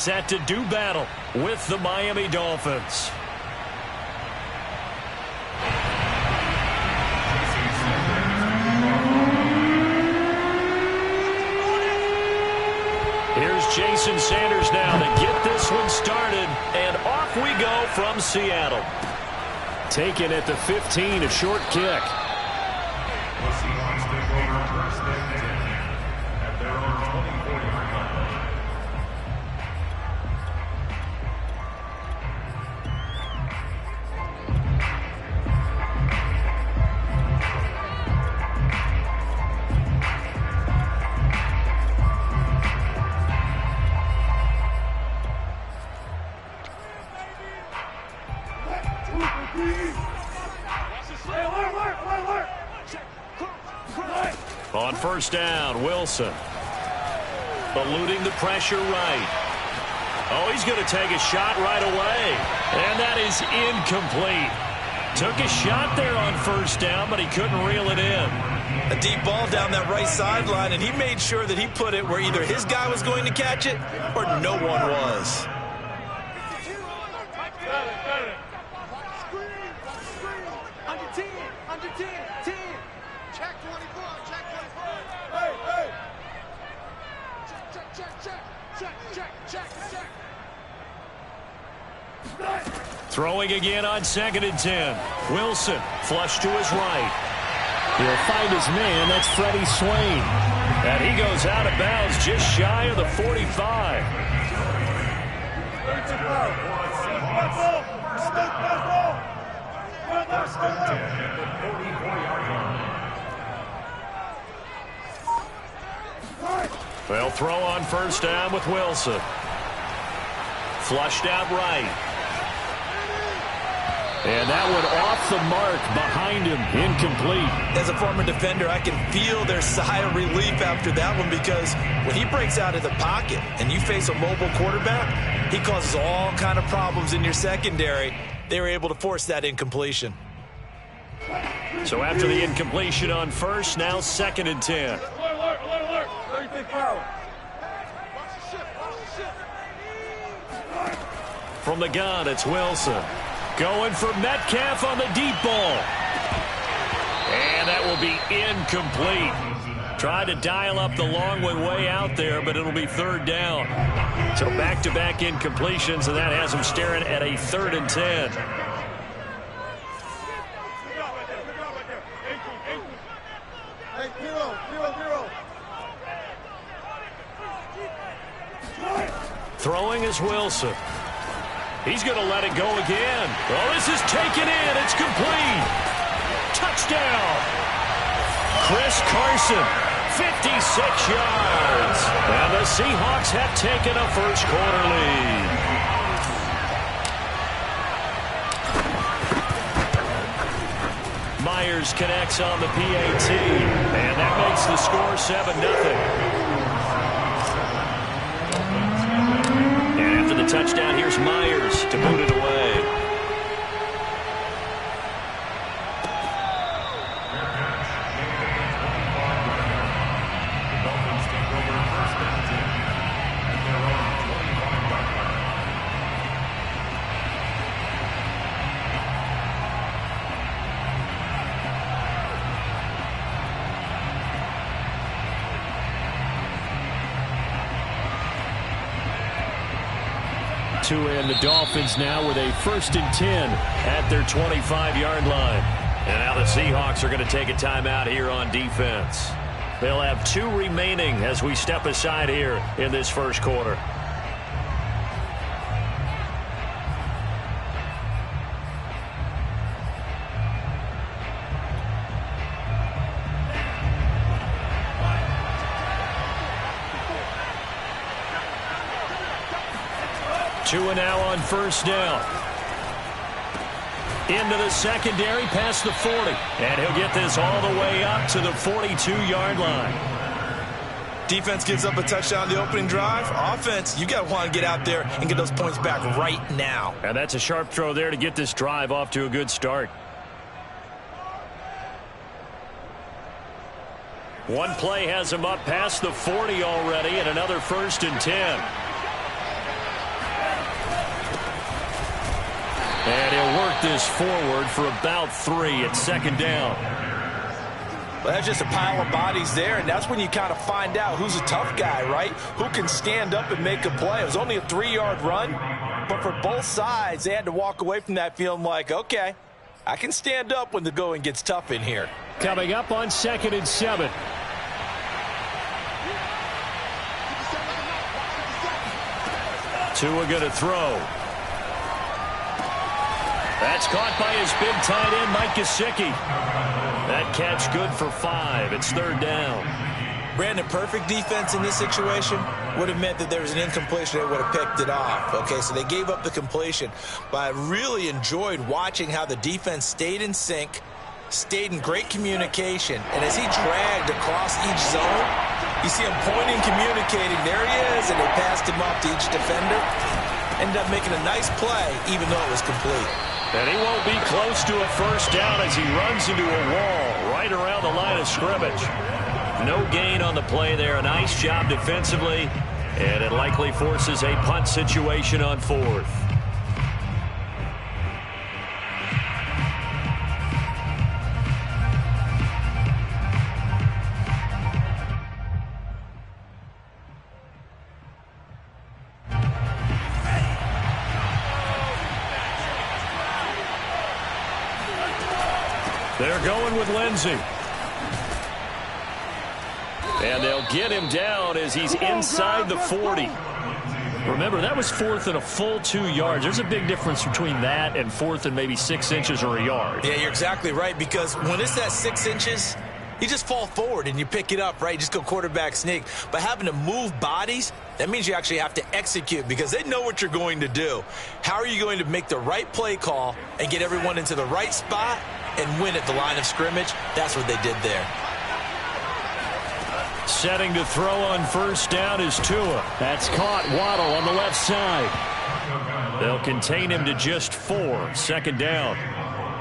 Set to do battle with the Miami Dolphins. Here's Jason Sanders now to get this one started, and off we go from Seattle. Taken at the 15, a short kick. On first down, Wilson. Eluding the pressure right. Oh, he's going to take a shot right away. And that is incomplete. Took a shot there on first down, but he couldn't reel it in. A deep ball down that right sideline, and he made sure that he put it where either his guy was going to catch it or no one was. Throwing again on 2nd and 10. Wilson, flush to his right. He'll find his man. That's Freddie Swain. And he goes out of bounds just shy of the 45. They'll throw on first down with Wilson. Flushed out right. And that one off the mark behind him, incomplete. As a former defender, I can feel their sigh of relief after that one, because when he breaks out of the pocket and you face a mobile quarterback, he causes all kind of problems in your secondary. They were able to force that incompletion. So after the incompletion on first, now 2nd and 10. From the gun, it's Wilson. Going for Metcalf on the deep ball. And that will be incomplete. Tried to dial up the long one way out there, but it'll be 3rd down. So back-to-back incompletions, and that has him staring at a 3rd and 10. Throwing is Wilson. He's going to let it go again. Oh, this is taken in. It's complete. Touchdown. Chris Carson, 56 yards. And the Seahawks have taken a first-quarter lead. Myers connects on the PAT. And that makes the score 7-0. The touchdown, here's Myers to boot it away. And the Dolphins now with a 1st and 10 at their 25-yard line. And now the Seahawks are going to take a timeout here on defense. They'll have 2 remaining as we step aside here in this first quarter. Two and now on first down. Into the secondary past the 40. And he'll get this all the way up to the 42-yard line. Defense gives up a touchdown the opening drive. Offense, you got to want to get out there and get those points back right now. And that's a sharp throw there to get this drive off to a good start. One play has him up past the 40 already, and another 1st and 10. kick this forward for about 3 at second down. Well, that's just a pile of bodies there, and that's when you kind of find out who's a tough guy, right? Who can stand up and make a play. It was only a 3-yard run, but for both sides, they had to walk away from that feeling like, okay, I can stand up when the going gets tough in here. Coming up on 2nd and 7. Tua going to throw. That's caught by his big tight end, Mike Gesicki. That catch good for 5. It's 3rd down. Brandon, perfect defense in this situation would have meant that there was an incompletion. They would have picked it off. Okay, so they gave up the completion. But I really enjoyed watching how the defense stayed in sync, stayed in great communication. And as he dragged across each zone, you see him pointing, communicating. There he is, and they passed him off to each defender. Ended up making a nice play, even though it was complete. And he won't be close to a first down as he runs into a wall right around the line of scrimmage. No gain on the play there. A nice job defensively, and it likely forces a punt situation on 4th. They're going with Lindsey. And they'll get him down as he's inside the 40. Remember, that was 4th and a full 2 yards. There's a big difference between that and 4th and maybe 6 inches or a yard. Yeah, you're exactly right, because when it's that 6 inches, you just fall forward and you pick it up, right? You just go quarterback sneak. But having to move bodies, that means you actually have to execute because they know what you're going to do. How are you going to make the right play call and get everyone into the right spot and win at the line of scrimmage? That's what they did there. Setting to throw on first down is Tua. That's caught. Waddle on the left side. They'll contain him to just 4. 2nd down.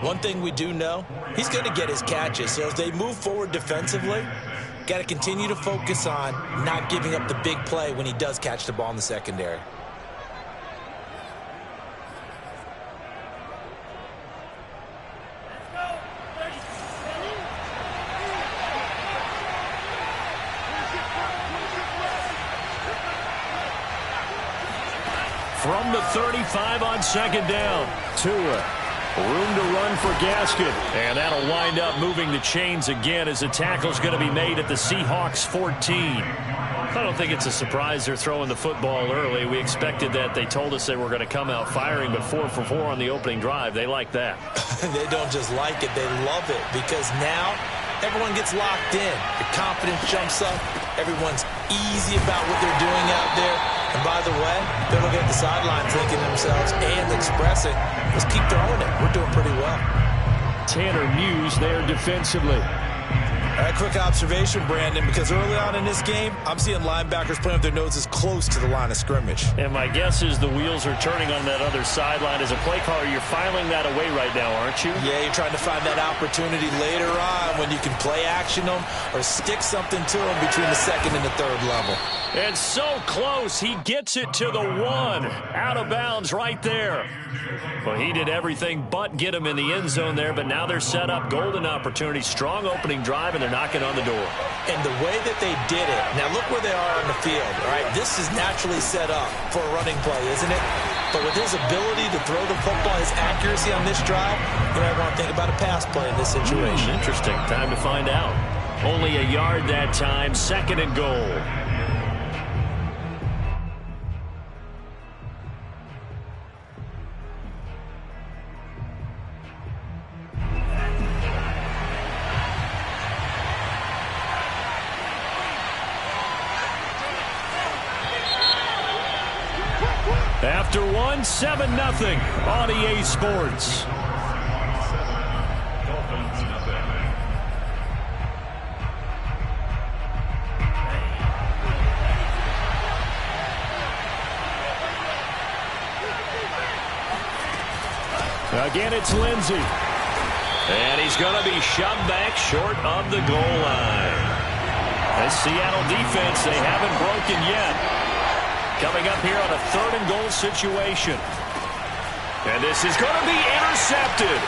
One thing we do know, he's going to get his catches. So as they move forward defensively, got to continue to focus on not giving up the big play when he does catch the ball in the secondary. From the 35 on 2nd down. Tua. Room to run for Gaskin. And that'll wind up moving the chains again as the tackle's going to be made at the Seahawks 14. I don't think it's a surprise they're throwing the football early. We expected that. They told us they were going to come out firing, but 4 for 4 on the opening drive. They like that. They don't just like it. They love it because now everyone gets locked in. The confidence jumps up. Everyone's easy about what they're doing out there. And by the way, they're looking at the sideline thinking to themselves and expressing, let's keep throwing it. We're doing pretty well. Tanner Muse there defensively. All right, quick observation, Brandon, because early on in this game, I'm seeing linebackers putting up their noses close to the line of scrimmage. And my guess is the wheels are turning on that other sideline. As a play caller, you're filing that away right now, aren't you? Yeah, you're trying to find that opportunity later on when you can play action them or stick something to them between the 2nd and the 3rd level. And so close, he gets it to the 1. Out of bounds right there. Well, he did everything but get him in the end zone there, but now they're set up. Golden opportunity, strong opening drive, and they're knocking on the door. And the way that they did it, now look where they are on the field, all right? This is naturally set up for a running play, isn't it? But with his ability to throw the football, his accuracy on this drive, you might want to think about a pass play in this situation. Interesting. Time to find out. Only a yard that time, 2nd and goal. After 1, 7-0 on EA Sports. Again, it's Lindsey. And he's going to be shoved back short of the goal line. This Seattle defense, they haven't broken yet. Coming up here on a 3rd and goal situation. And this is going to be intercepted.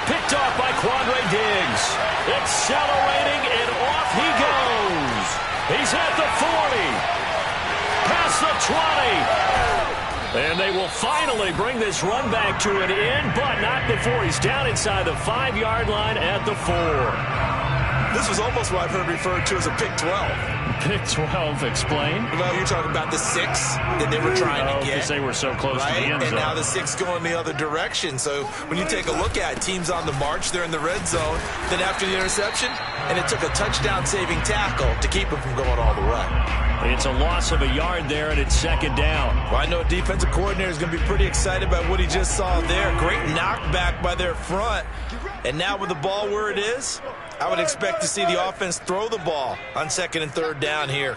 Picked off by Quandre Diggs. Accelerating, and off he goes. He's at the 40. Past the 20. And they will finally bring this run back to an end, but not before he's down inside the 5-yard line at the 4. This was almost what I've heard referred to as a pick 12. Pick 12, explain. Well, you're talking about the 6 that they were trying to get. Because they were so close to the end zone. And now the 6 going the other direction. So when you take a look at teams on the march, they're in the red zone. Then after the interception, and it took a touchdown-saving tackle to keep him from going all the way. It's a loss of a yard there, and it's second down. Well, I know a defensive coordinator is going to be pretty excited about what he just saw there. Great knockback by their front. And now with the ball where it is, I would expect to see the offense throw the ball on 2nd and 3rd down here.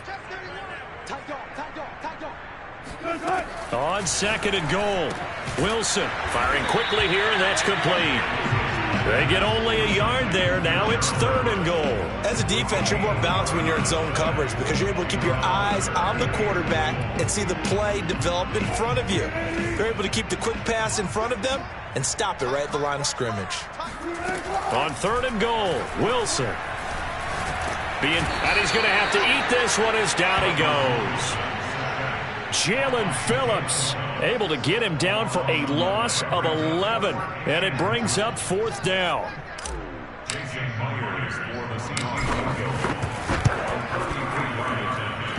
On 2nd and goal, Wilson firing quickly here, and that's complete. They get only a yard there. Now it's 3rd and goal. As a defense, you're more balanced when you're in zone coverage because you're able to keep your eyes on the quarterback and see the play develop in front of you. You're able to keep the quick pass in front of them and stop it right at the line of scrimmage. On 3rd and goal, Wilson. And he's going to have to eat this one as down he goes. Jalen Phillips able to get him down for a loss of 11. And it brings up 4th down.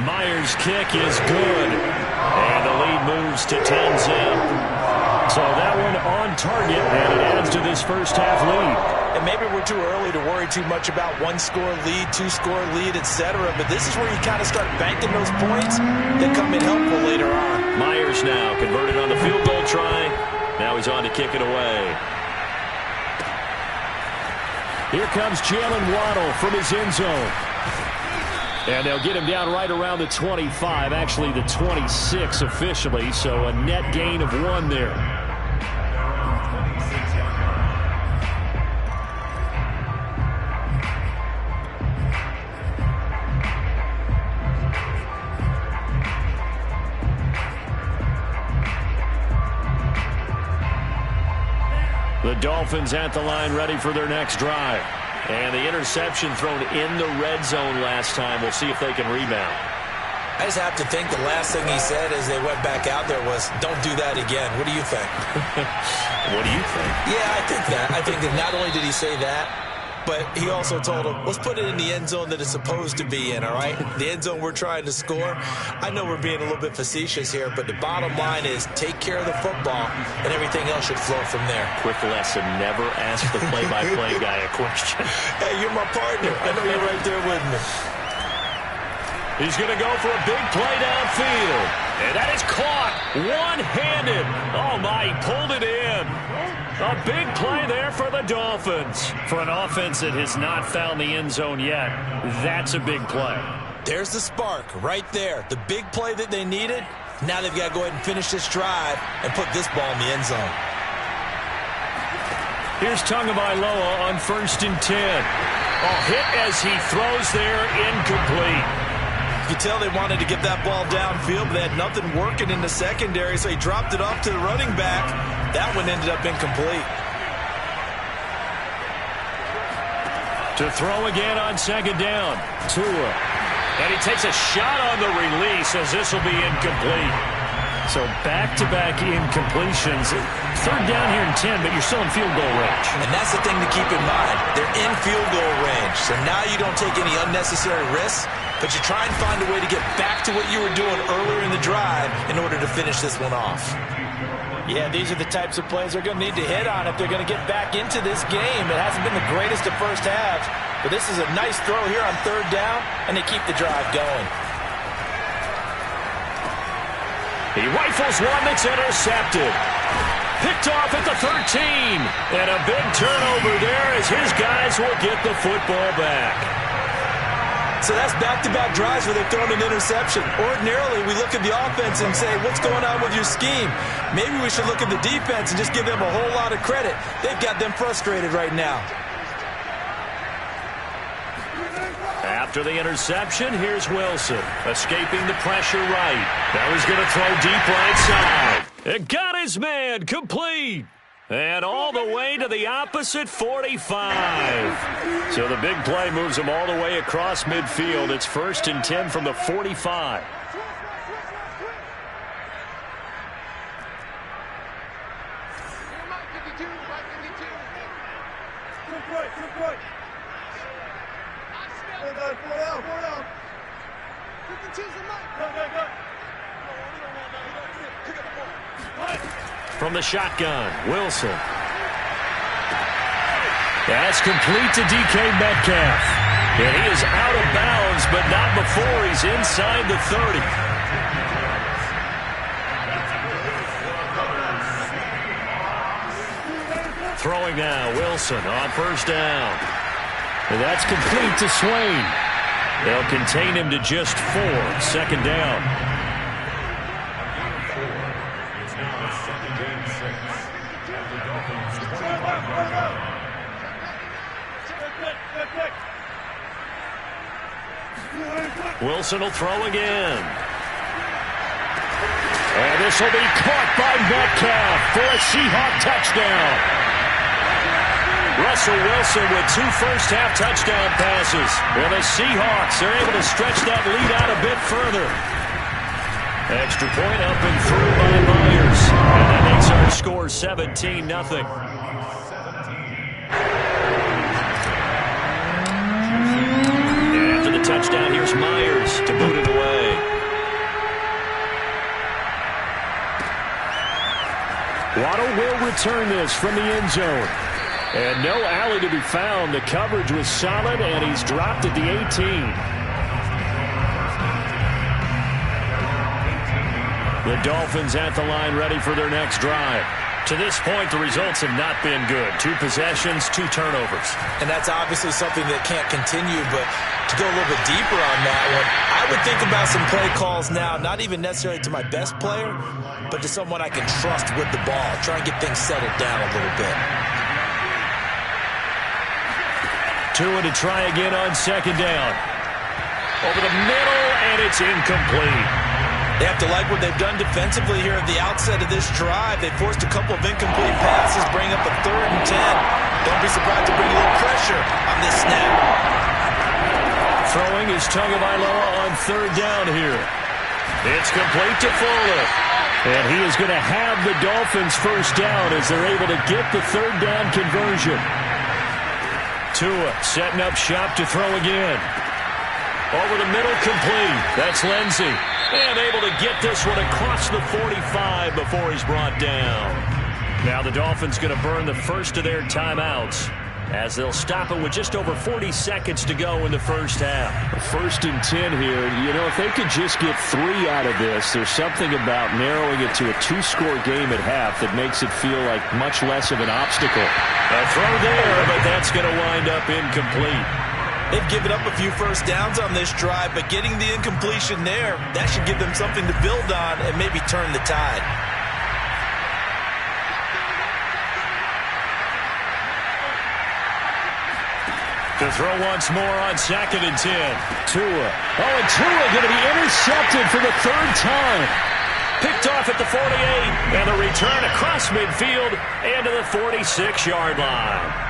Myers' kick is good. And the lead moves to 10-zip. So that one on target, and it adds to this first half lead. And maybe we're too early to worry too much about 1-score lead, 2-score lead, etc. But this is where you kind of start banking those points that come in helpful later on. Myers now converted on the field goal try. Now he's on to kick it away. Here comes Jalen Waddle from his end zone. And they'll get him down right around the 25, actually the 26 officially, so a net gain of 1 there. The Dolphins at the line ready for their next drive. And the interception thrown in the red zone last time. We'll see if they can rebound. I just have to think the last thing he said as they went back out there was, don't do that again. What do you think? What do you think? Yeah, I think that. I think that not only did he say that, but he also told him, let's put it in the end zone that it's supposed to be in, all right? The end zone we're trying to score. I know we're being a little bit facetious here, but the bottom line is take care of the football, and everything else should flow from there. Quick lesson, never ask the play-by-play guy a question. Hey, you're my partner. I know you're right there with me. He's going to go for a big play downfield. And that is caught one-handed. Oh, my, he pulled it in. A big play there for the Dolphins. For an offense that has not found the end zone yet, that's a big play. There's the spark right there. The big play that they needed. Now they've got to go ahead and finish this drive and put this ball in the end zone. Here's Tagovailoa on 1st and 10. A hit as he throws there, incomplete. You tell they wanted to get that ball downfield, but they had nothing working in the secondary, so he dropped it off to the running back. That one ended up incomplete. To throw again on 2nd down. Tua. And he takes a shot on the release as this will be incomplete. So back-to-back incompletions. 3rd down here in 10, but you're still in field goal range. And that's the thing to keep in mind. They're in field goal range. So now you don't take any unnecessary risks, but you try and find a way to get back to what you were doing earlier in the drive in order to finish this one off. Yeah, these are the types of plays they're going to need to hit on if they're going to get back into this game. It hasn't been the greatest of first halves, but this is a nice throw here on 3rd down, and they keep the drive going. He rifles one that's intercepted. Picked off at the 13. And a big turnover there as his guys will get the football back. So that's back-to-back drives where they've thrown an interception. Ordinarily, we look at the offense and say, what's going on with your scheme? Maybe we should look at the defense and just give them a whole lot of credit. They've got them frustrated right now. After the interception, here's Wilson, escaping the pressure right. Now he's going to throw deep right side. It got his man complete. And all the way to the opposite 45. So the big play moves him all the way across midfield. It's 1st and 10 from the 45. From the shotgun, Wilson. That's complete to DK Metcalf. And he is out of bounds, but not before he's inside the 30. Throwing now, Wilson on 1st down. And that's complete to Swain. They'll contain him to just 4. 2nd down. Wilson will throw again. And this will be caught by Metcalf for a Seahawk touchdown. Russell Wilson with 2 first-half touchdown passes. And the Seahawks are able to stretch that lead out a bit further. Extra point up and through by Myers. And that makes our score 17-0. Touchdown, here's Myers to boot it away. Waddle will return this from the end zone. And no alley to be found. The coverage was solid, and he's dropped at the 18. The Dolphins at the line ready for their next drive. To this point, the results have not been good. 2 possessions, 2 turnovers. And that's obviously something that can't continue, but to go a little bit deeper on that one, I would think about some play calls now, not even necessarily to my best player, but to someone I can trust with the ball. Try and get things settled down a little bit. Tua to try again on 2nd down. Over the middle, and it's incomplete. They have to like what they've done defensively here at the outset of this drive. They forced a couple of incomplete passes, bring up a 3rd and 10. Don't be surprised to bring a little pressure on this snap. Throwing is Tagovailoa on 3rd down here. It's complete to Fuller. And he is going to have the Dolphins 1st down as they're able to get the 3rd down conversion. Tua setting up shop to throw again. Over the middle, complete. That's Lindsey. And able to get this one across the 45 before he's brought down. Now the Dolphins going to burn the first of their timeouts as they'll stop it with just over 40 seconds to go in the first half. 1st and 10 here. You know, if they could just get 3 out of this, there's something about narrowing it to a 2-score game at half that makes it feel like much less of an obstacle. A throw there, but that's going to wind up incomplete. They've given up a few first downs on this drive, but getting the incompletion there, that should give them something to build on and maybe turn the tide. To throw once more on 2nd and 10. Tua. Oh, and Tua going to be intercepted for the 3rd time. Picked off at the 48, and a return across midfield and to the 46-yard line.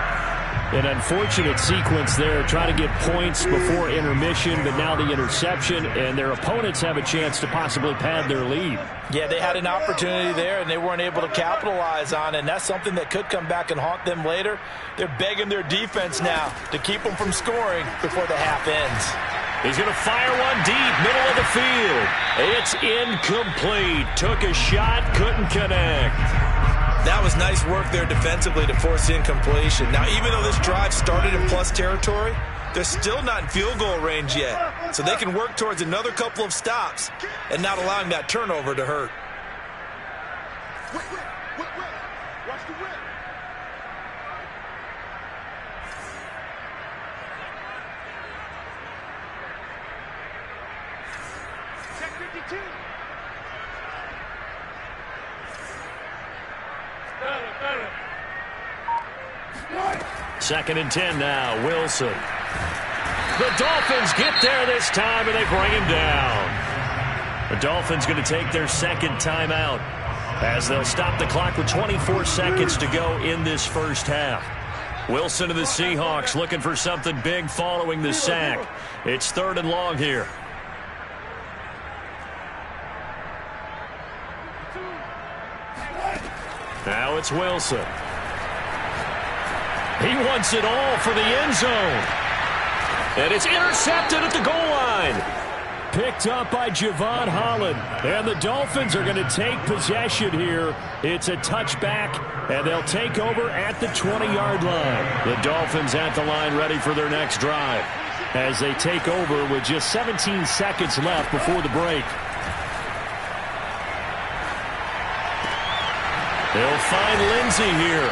An unfortunate sequence there, trying to get points before intermission, but now the interception, and their opponents have a chance to possibly pad their lead. Yeah, they had an opportunity there, and they weren't able to capitalize on it, and that's something that could come back and haunt them later. They're begging their defense now to keep them from scoring before the half ends. He's going to fire one deep, middle of the field. It's incomplete. Took a shot, couldn't connect. That was nice work there defensively to force incompletion. Now, even though this drive started in plus territory, they're still not in field goal range yet. So they can work towards another couple of stops and not allowing that turnover to hurt. Watch the whip. Check 52. 2nd and 10 now, Wilson. The Dolphins get there this time, and they bring him down. The Dolphins going to take their 2nd timeout. as they'll stop the clock with 24 seconds to go in this first half. Wilson of the Seahawks looking for something big following the sack. It's 3rd and long here. Now it's Wilson. He wants it all for the end zone. And it's intercepted at the goal line. Picked up by Javon Holland. And the Dolphins are going to take possession here. It's a touchback, and they'll take over at the 20-yard line. The Dolphins at the line ready for their next drive as they take over with just 17 seconds left before the break. They'll find Lindsey here.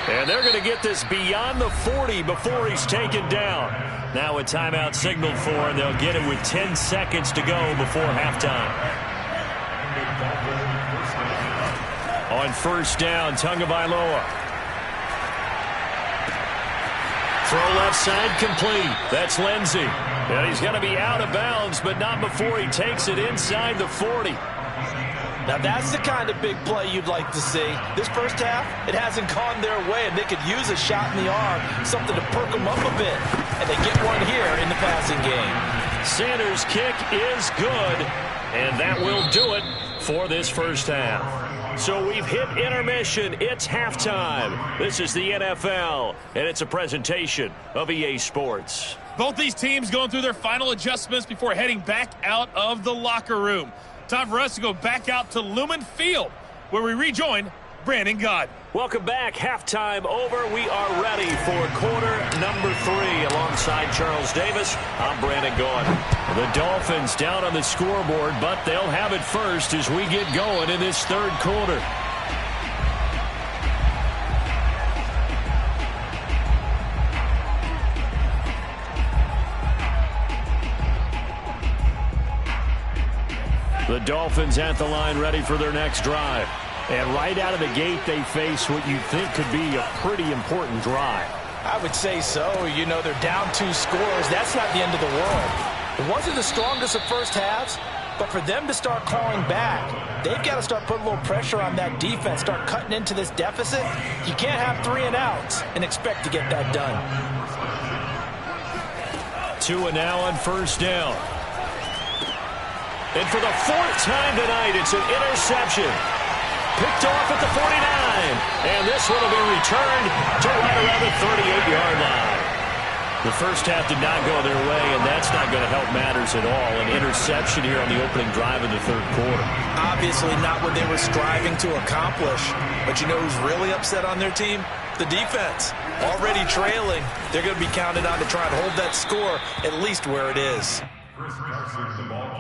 And they're going to get this beyond the 40 before he's taken down. Now a timeout signaled for, and they'll get it with 10 seconds to go before halftime. On first down, Tagovailoa. Throw left side complete. That's Lindsey. And he's going to be out of bounds, but not before he takes it inside the 40. Now that's the kind of big play you'd like to see. This first half, it hasn't gone their way, and they could use a shot in the arm, something to perk them up a bit. And they get one here in the passing game. Sanders' kick is good, and that will do it for this first half. So we've hit intermission. It's halftime. This is the NFL, and it's a presentation of EA Sports. Both these teams going through their final adjustments before heading back out of the locker room. Time for us to go back out to Lumen Field, where we rejoin Brandon Gott. Welcome back. Halftime over. We are ready for quarter number 3. Alongside Charles Davis, I'm Brandon Gott. The Dolphins down on the scoreboard, but they'll have it first as we get going in this third quarter. The Dolphins at the line ready for their next drive. And right out of the gate, they face what you think could be a pretty important drive. I would say so. You know, they're down 2 scores. That's not the end of the world. It wasn't the strongest of first halves, but for them to start clawing back, they've got to start putting a little pressure on that defense, start cutting into this deficit. You can't have 3 and outs and expect to get that done. 2 and now on first down. And for the 4th time tonight, it's an interception. Picked off at the 49. And this one will be returned to right around the 38-yard line. The first half did not go their way, and that's not going to help matters at all. An interception here on the opening drive in the third quarter. Obviously not what they were striving to accomplish. But you know who's really upset on their team? The defense. Already trailing. They're going to be counted on to try and hold that score at least where it is.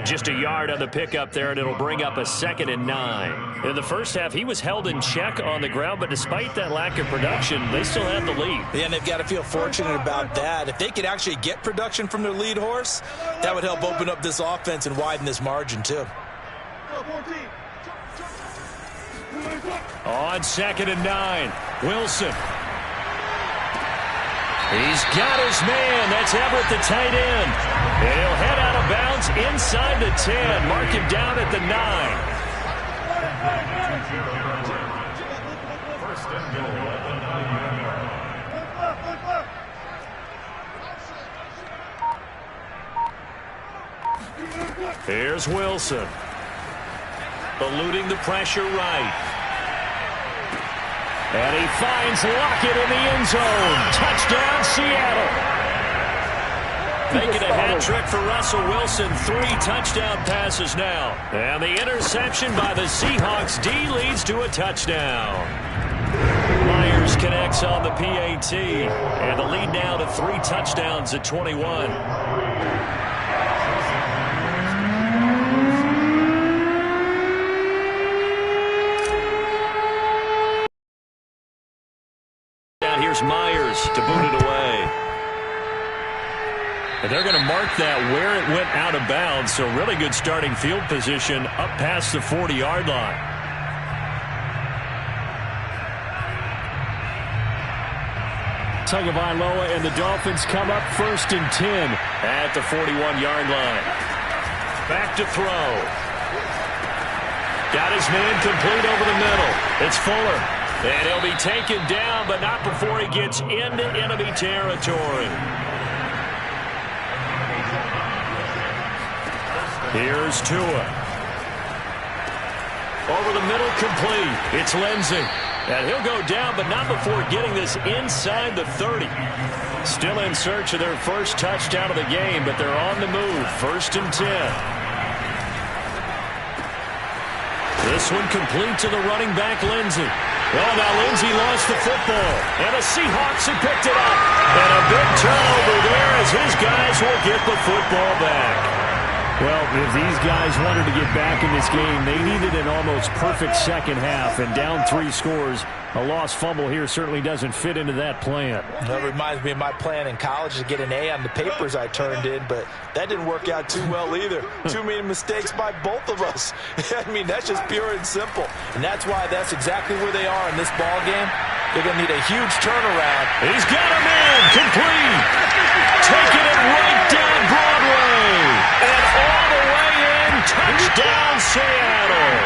Just a yard on the pickup there, and it'll bring up a 2nd and 9. In the first half, he was held in check on the ground, but despite that lack of production, they still have the lead. Yeah, and they've got to feel fortunate about that. If they could actually get production from their lead horse, that would help open up this offense and widen this margin, too. On 2nd and 9, Wilson. He's got his man. That's Everett, the tight end. And he'll head out of bounds inside the 10. Mark him down at the 9. Here's Wilson. Eluding the pressure right. And he finds Lockett in the end zone. Touchdown, Seattle. Making a hat trick for Russell Wilson. 3 touchdown passes now. And the interception by the Seahawks D leads to a touchdown. Myers connects on the PAT. And the lead now to 3 touchdowns at 21. Here's Myers to boot it away. And they're going to mark that where it went out of bounds. So really good starting field position up past the 40-yard line. Tagovailoa and the Dolphins come up 1st and 10 at the 41-yard line. Back to throw. Got his man complete over the middle. It's Fuller. And he'll be taken down, but not before he gets into enemy territory. Here's Tua. Over the middle, complete. It's Lindsey. And he'll go down, but not before getting this inside the 30. Still in search of their first touchdown of the game, but they're on the move. 1st and 10. This one complete to the running back, Lindsey. Well, now Lindsey lost the football, and the Seahawks have picked it up. And a big turnover there as his guys will get the football back. Well, if these guys wanted to get back in this game, they needed an almost perfect second half, and down 3 scores. A lost fumble here certainly doesn't fit into that plan. That reminds me of my plan in college to get an A on the papers I turned in, but that didn't work out too well either. Too many mistakes by both of us. I mean, that's just pure and simple. And that's why that's exactly where they are in this ball game. They're going to need a huge turnaround. He's got him in, complete. Taking it right down Broadway. And all the way in, touchdown Seattle.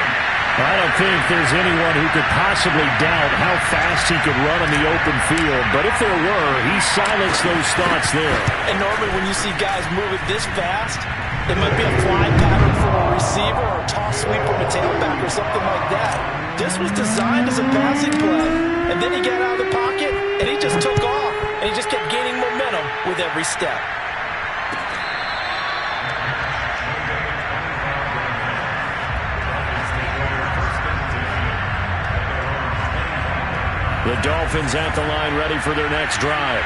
I don't think there's anyone who could possibly doubt how fast he could run in the open field. But if there were, he silenced those thoughts there. And normally when you see guys moving this fast, it might be a fly pattern from a receiver or a toss sweep from a tailback or something like that. This was designed as a passing play. And then he got out of the pocket, and he just took off. And he just kept gaining momentum with every step. The Dolphins at the line ready for their next drive.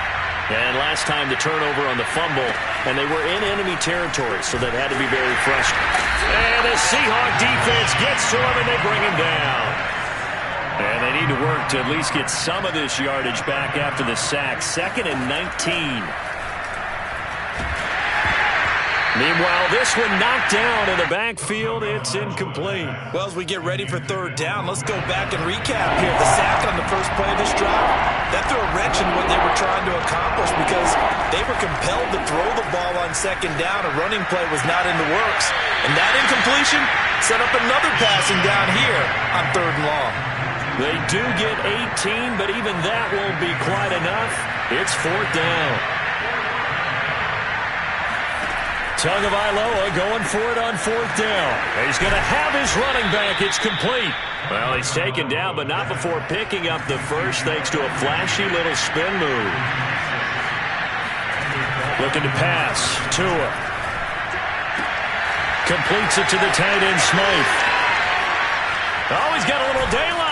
And last time the turnover on the fumble, and they were in enemy territory, so that had to be very frustrating. And the Seahawk defense gets to him, and they bring him down. And they need to work to at least get some of this yardage back after the sack. 2nd and 19. Meanwhile, this one knocked down in the backfield. It's incomplete. Well, as we get ready for 3rd down, let's go back and recap here. The sack on the first play of this drive, that threw a wrench in what they were trying to accomplish because they were compelled to throw the ball on 2nd down. A running play was not in the works. And that incompletion set up another passing down here on 3rd and long. They do get 18, but even that won't be quite enough. It's 4th down. Tagovailoa going for it on 4th down. He's going to have his running back. It's complete. Well, he's taken down, but not before picking up the first thanks to a flashy little spin move. Looking to pass. Tua. Completes it to the tight end, Smythe. Oh, he's got a little daylight.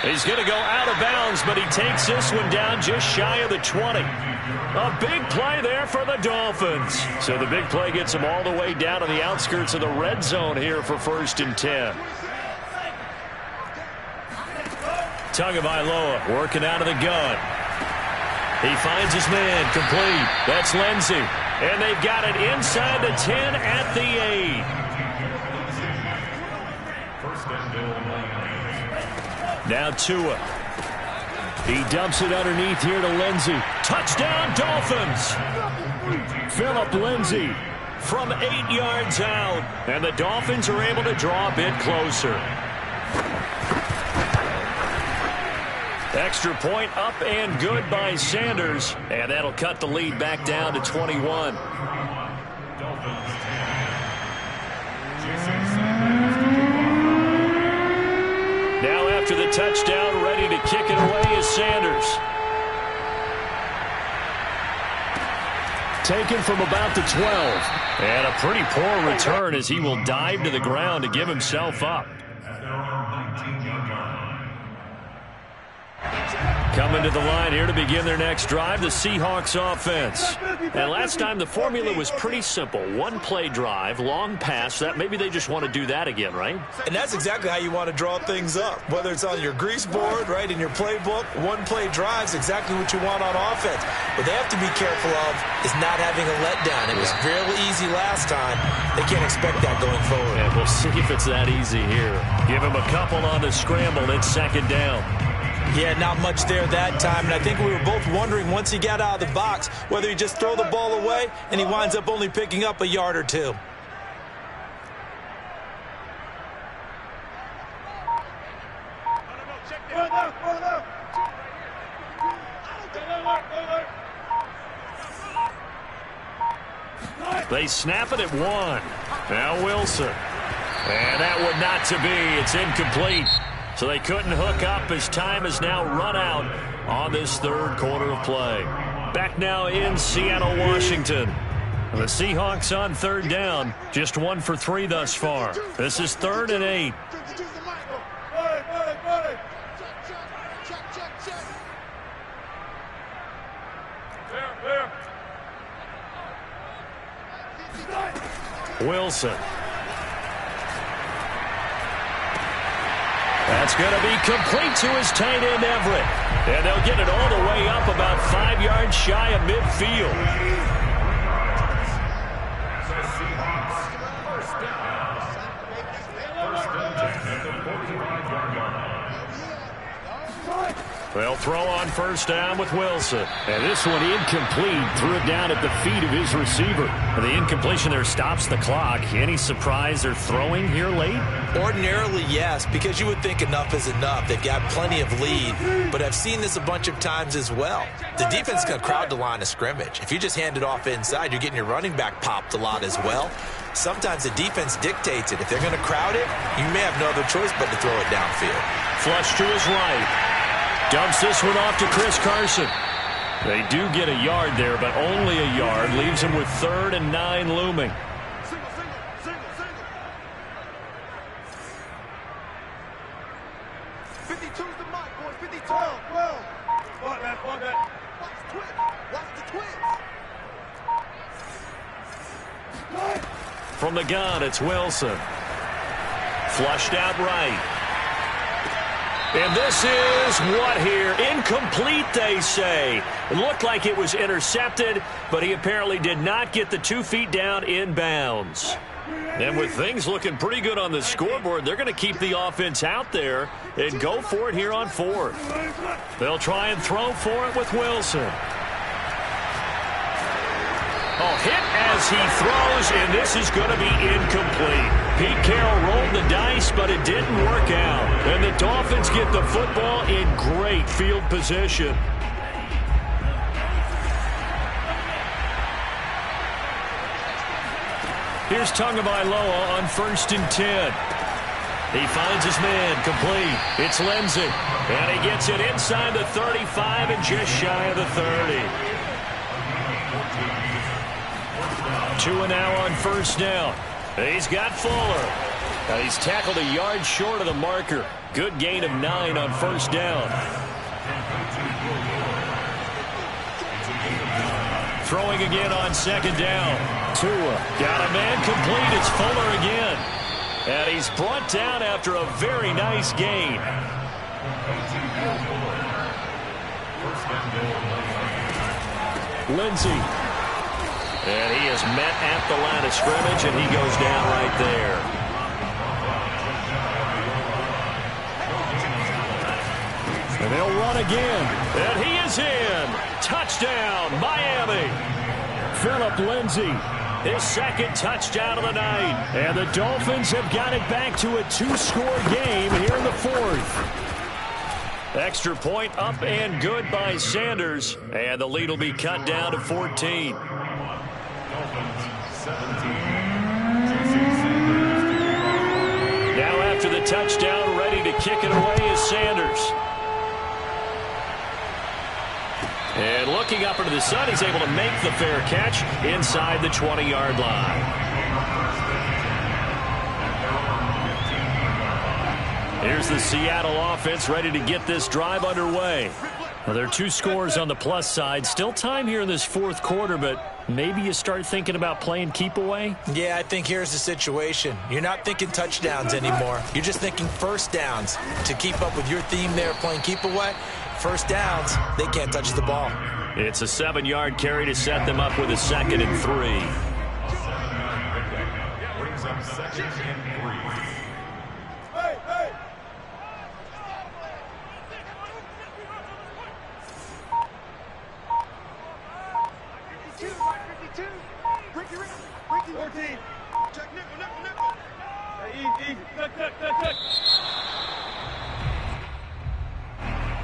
He's going to go out of bounds, but he takes this one down just shy of the 20. A big play there for the Dolphins. So the big play gets them all the way down to the outskirts of the red zone here for 1st and 10. Tagovailoa working out of the gun. He finds his man, complete. That's Lindsey. And they've got it inside the 10 at the 8. Now Tua. He dumps it underneath here to Lindsey. Touchdown, Dolphins! Phillip Lindsey from 8 yards out. And the Dolphins are able to draw a bit closer. Extra point up and good by Sanders. And that'll cut the lead back down to 21. Now after the touchdown, ready to kick it away is Sanders. Taken from about the 12. And a pretty poor return as he will dive to the ground to give himself up. Coming to the line here to begin their next drive, the Seahawks offense. And last time the formula was pretty simple. One play drive, long pass. That maybe they just want to do that again, right? And that's exactly how you want to draw things up. Whether it's on your grease board, right, in your playbook, one play drive is exactly what you want on offense. What they have to be careful of is not having a letdown. It was real easy last time. They can't expect that going forward. Yeah, we'll see if it's that easy here. Give him a couple on the scramble. It's 2nd down. Yeah, not much there that time, and I think we were both wondering once he got out of the box whether he just throw the ball away and he winds up only picking up a yard or two. They snap it at 1. Now Wilson. And that would not to be. It's incomplete. So they couldn't hook up as time has now run out on this third quarter of play. Back now in Seattle, Washington. The Seahawks on third down. Just 1 for 3 thus far. This is 3rd and 8. Wilson. That's going to be complete to his tight end, Everett. And they'll get it all the way up about 5 yards shy of midfield. They'll throw on first down with Wilson. And this one incomplete. Threw it down at the feet of his receiver. The incompletion there stops the clock. Any surprise they're throwing here late? Ordinarily, yes, because you would think enough is enough. They've got plenty of lead, but I've seen this a bunch of times as well. The defense can crowd the line of scrimmage. If you just hand it off inside, you're getting your running back popped a lot as well. Sometimes the defense dictates it. If they're going to crowd it, you may have no other choice but to throw it downfield. Flush to his right. Dumps this one off to Chris Carson. They do get a yard there, but only a yard. Leaves him with 3rd and 9 looming. From the gun, it's Wilson. Flushed out right. And this is what here? Incomplete, they say. It looked like it was intercepted, but he apparently did not get the 2 feet down in bounds. And with things looking pretty good on the scoreboard, they're going to keep the offense out there and go for it here on 4th. They'll try and throw for it with Wilson. Oh, hit as he throws, and this is going to be incomplete. Pete Carroll rolled the dice, but it didn't work out. And the Dolphins get the football in great field position. Here's Tagovailoa on 1st and 10. He finds his man, complete. It's Lindsey, and he gets it inside the 35 and just shy of the 30. 2 now on first down. He's got Fuller. Now he's tackled a yard short of the marker. Good gain of 9 on first down. Throwing again on 2nd down. Tua got a man complete. It's Fuller again. And he's brought down after a very nice gain. Lindsey. And he is met at the line of scrimmage, and he goes down right there. And they'll run again. And he is in. Touchdown, Miami. Phillip Lindsey, his 2nd touchdown of the night. And the Dolphins have got it back to a 2-score game here in the 4th. Extra point up and good by Sanders. And the lead will be cut down to 14. Now after the touchdown, ready to kick it away is Sanders. And looking up into the sun, he's able to make the fair catch inside the 20-yard line. Here's the Seattle offense ready to get this drive underway. Well, there are 2 scores on the plus side. Still time here in this 4th quarter, but maybe you start thinking about playing keep away? Yeah, I think here's the situation. You're not thinking touchdowns anymore. You're just thinking first downs. To keep up with your theme there, playing keep away, first downs, they can't touch the ball. It's a 7-yard carry to set them up with a 2nd and 3.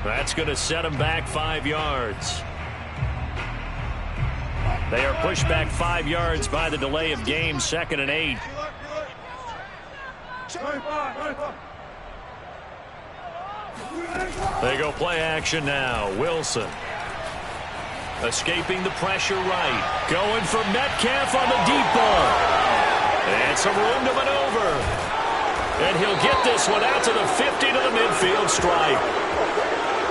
That's going to set them back 5 yards. They are pushed back 5 yards by the delay of game, 2nd and 8. They go play action now. Wilson. Escaping the pressure right. Going for Metcalf on the deep ball. And some room to maneuver. And he'll get this one out to the 50 to the midfield stripe.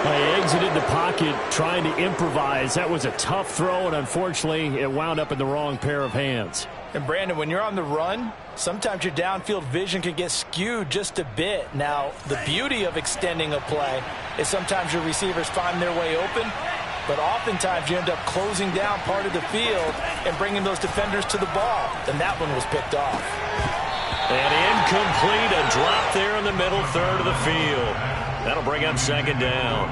They exited the pocket trying to improvise. That was a tough throw, and unfortunately, it wound up in the wrong pair of hands. And Brandon, when you're on the run, sometimes your downfield vision can get skewed just a bit. Now, the beauty of extending a play is sometimes your receivers find their way open, but oftentimes you end up closing down part of the field and bringing those defenders to the ball. And that one was picked off. And incomplete, a drop there in the middle third of the field. That'll bring up 2nd down.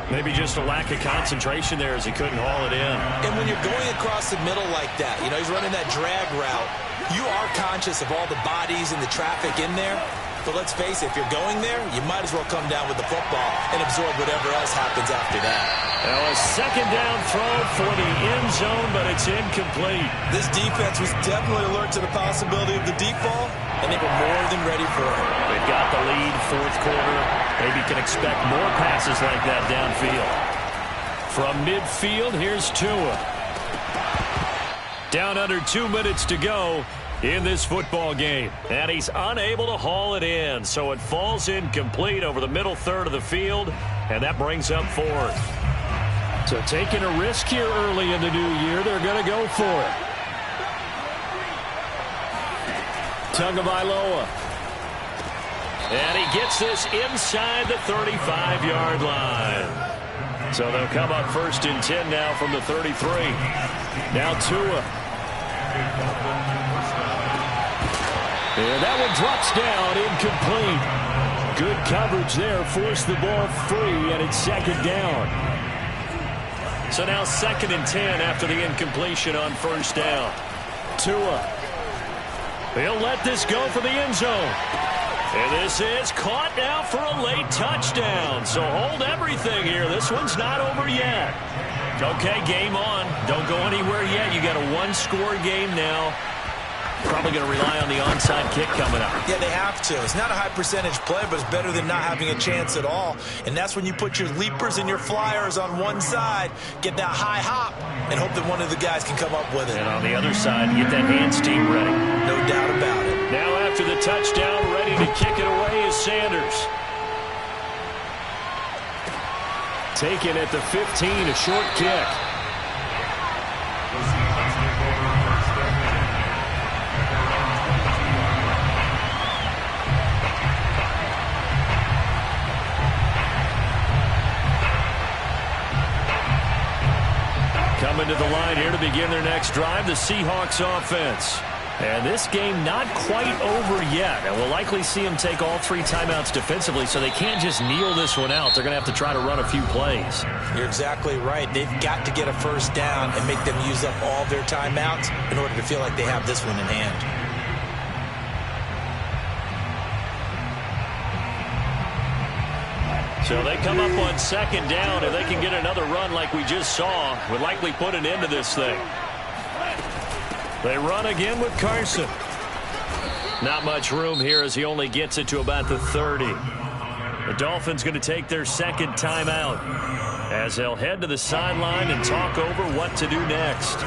Maybe just a lack of concentration there as he couldn't haul it in. And when you're going across the middle like that, you know, he's running that drag route, you are conscious of all the bodies and the traffic in there. But let's face it, if you're going there, you might as well come down with the football and absorb whatever else happens after that. Now a 2nd down throw for the end zone, but it's incomplete. This defense was definitely alert to the possibility of the deep ball, and they were more than ready for it. They've got the lead, 4th quarter. Maybe can expect more passes like that downfield. From midfield, here's Tua. Down under 2 minutes to go in this football game. And he's unable to haul it in, so it falls incomplete over the middle third of the field, and that brings up 4th. So taking a risk here early in the new year, they're going to go for it. Tagovailoa. And he gets this inside the 35-yard line. So they'll come up 1st and 10 now from the 33. Now Tua. And that one drops down, incomplete. Good coverage there, forced the ball free, and it's 2nd down. So now 2nd and 10 after the incompletion on 1st down. Tua. He'll let this go for the end zone. And this is caught now for a late touchdown. So hold everything here. This one's not over yet. Okay, game on. Don't go anywhere yet. You got a 1-score game now. Probably going to rely on the onside kick coming up. Yeah, they have to. It's not a high percentage play, but it's better than not having a chance at all. And that's when you put your leapers and your flyers on one side, get that high hop, and hope that one of the guys can come up with it. And on the other side, get that hands team ready. No doubt about it. Now after the touchdown, ready to kick it away is Sanders. Taken at the 15, a short kick. Coming to the line here to begin their next drive, the Seahawks offense. And this game not quite over yet. And we'll likely see them take all 3 timeouts defensively, so they can't just kneel this one out. They're going to have to try to run a few plays. You're exactly right. They've got to get a 1st down and make them use up all their timeouts in order to feel like they have this one in hand. So they come up on 2nd down. If they can get another run like we just saw, would likely put an end to this thing. They run again with Carson. Not much room here as he only gets it to about the 30. The Dolphins going to take their 2nd timeout as they'll head to the sideline and talk over what to do next.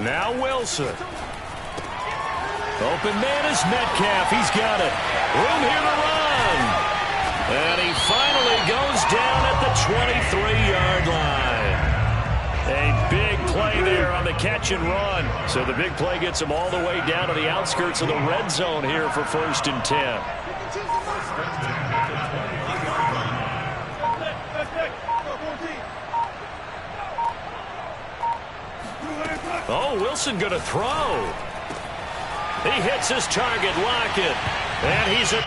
Now Wilson. Open man is Metcalf. He's got it. Room here to run. And he finally goes down at the 23-yard line. A big play there on the catch and run. So the big play gets him all the way down to the outskirts of the red zone here for 1st and 10. Oh, Wilson going to throw. He hits his target, Lockett. And he's at